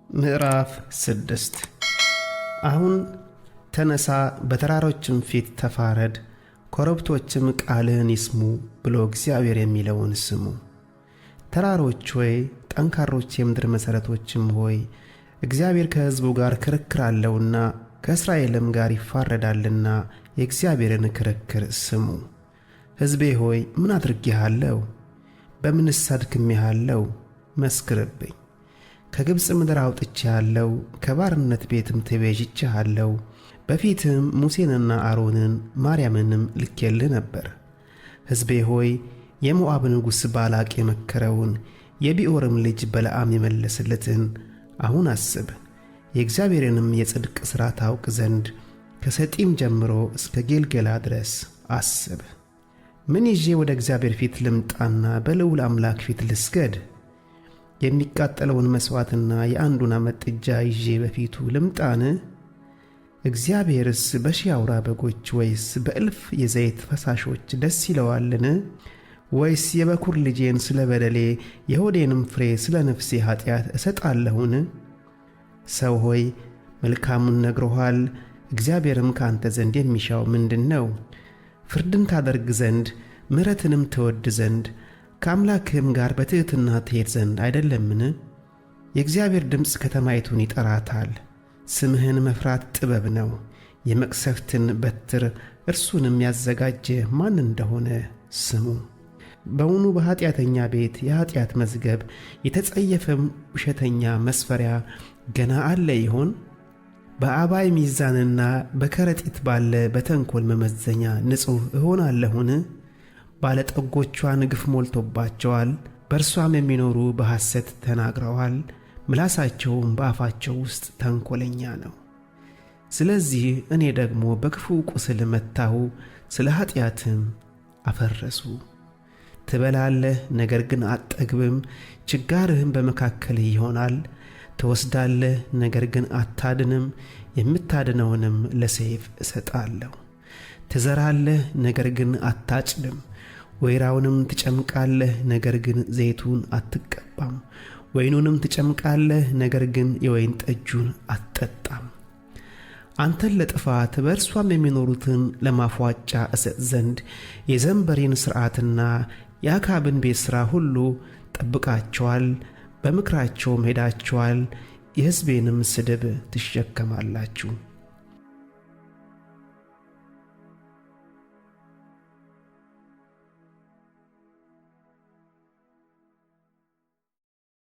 ምዕራፍ 6 አሁን ተነሳ፣ በተራሮችም ፊት ተፋረድ፣ ኮረብቶችም ቃልህን ይስሙ ብሎ እግዚአብሔር የሚለውን ስሙ። ተራሮች ሆይ፣ ጠንካሮች የምድር መሠረቶችም ሆይ፣ እግዚአብሔር ከሕዝቡ ጋር ክርክር አለውና ከእስራኤልም ጋር ይፋረዳልና የእግዚአብሔርን ክርክር ስሙ። ሕዝቤ ሆይ ምን አድርጌሃለሁ? በምንስ አድክሜሃለሁ? መስክርብኝ። ከግብፅ ምድር አውጥቼሃለሁ፣ ከባርነት ቤትም ተቤዥቼሃለሁ። በፊትም ሙሴንና አሮንን ማርያምንም ልኬልህ ነበር። ሕዝቤ ሆይ የሞዓብ ንጉሥ ባላቅ የመከረውን የቢዖርም ልጅ በለዓም የመለሰለትን አሁን አስብ። የእግዚአብሔርንም የጽድቅ ሥራ ታውቅ ዘንድ ከሰጢም ጀምሮ እስከ ጌልገላ ድረስ አስብ። ምን ይዤ ወደ እግዚአብሔር ፊት ልምጣና በልዑል አምላክ ፊት ልስገድ? የሚቃጠለውን መሥዋዕትና የአንዱን ዓመት ጥጃ ይዤ በፊቱ ልምጣን? እግዚአብሔርስ በሺህ አውራ በጎች ወይስ በእልፍ የዘይት ፈሳሾች ደስ ይለዋልን? ወይስ የበኩር ልጄን ስለ በደሌ የሆዴንም ፍሬ ስለ ነፍሴ ኀጢአት እሰጣለሁን? ሰው ሆይ መልካሙን ነግሮሃል። እግዚአብሔርም ከአንተ ዘንድ የሚሻው ምንድን ነው? ፍርድን ታደርግ ዘንድ ምሕረትንም ትወድ ዘንድ ከአምላክህም ጋር በትሕትና ትሄድ ዘንድ አይደለምን? የእግዚአብሔር ድምፅ ከተማይቱን ይጠራታል። ስምህን መፍራት ጥበብ ነው። የመቅሰፍትን በትር እርሱንም ያዘጋጀ ማን እንደሆነ ስሙ። በውኑ በኀጢአተኛ ቤት የኀጢአት መዝገብ የተጸየፈም ውሸተኛ መስፈሪያ ገና አለ ይሆን? በአባይ ሚዛንና በከረጢት ባለ በተንኰል መመዘኛ ንጹሕ እሆናለሁን? ባለጠጎቿን ግፍ ሞልቶባቸዋል፣ በእርሷም የሚኖሩ በሐሰት ተናግረዋል፣ ምላሳቸውም በአፋቸው ውስጥ ተንኰለኛ ነው። ስለዚህ እኔ ደግሞ በክፉ ቁስል መታሁ፣ ስለ ኀጢአትም አፈረሱ። ትበላለህ፣ ነገር ግን አትጠግብም፣ ችጋርህም በመካከልህ ይሆናል። ትወስዳለህ፣ ነገር ግን አታድንም፣ የምታድነውንም ለሰይፍ እሰጣለሁ። ትዘራለህ፣ ነገር ግን አታጭድም፣ ወይራውንም ትጨምቃለህ፣ ነገር ግን ዘይቱን አትቀባም፣ ወይኑንም ትጨምቃለህ፣ ነገር ግን የወይን ጠጁን አትጠጣም። አንተን ለጥፋት በእርሷም የሚኖሩትን ለማፍዋጫ እሰጥ ዘንድ የዘንበሪን ሥርዓትና የአካብን ቤት ሥራ ሁሉ ጠብቃቸዋል። በምክራቸውም ሄዳችኋል፣ የሕዝቤንም ስድብ ትሸከማላችሁ።